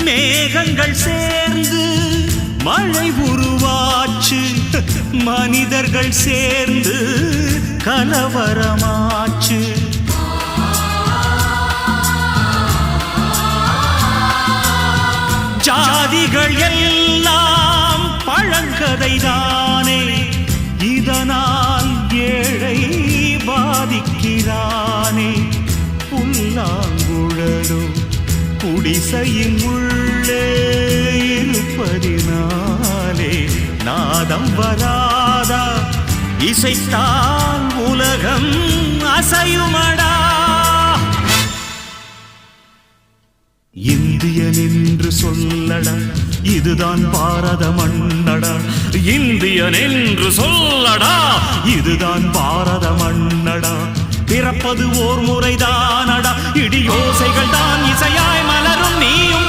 மேகங்கள் சேர்ந்து மழை உருவாச்சு, மனிதர்கள் சேர்ந்து கலவரமாச்சு. ஜாதிகள் எல்லாம் பழங்கதைதானே, இதனால் ஏழை பாதிக்கிறானே. புல்லாங்குழலோ குடிசையின் உள்ளே இருப்பதினாலே நாதம் வராதா, இசைத்தால் உலகம் அசையுமடா. இந்தியன் என்று சொல்லடா, இதுதான் பாரத மண்ணடா. இந்தியன் என்று சொல்லடா, இதுதான் பாரத மண்ணடா. பிறப்பது ஓர் முறைதானடா, இடியோசைகள் தான் இசையாய் மலரும் நீயும்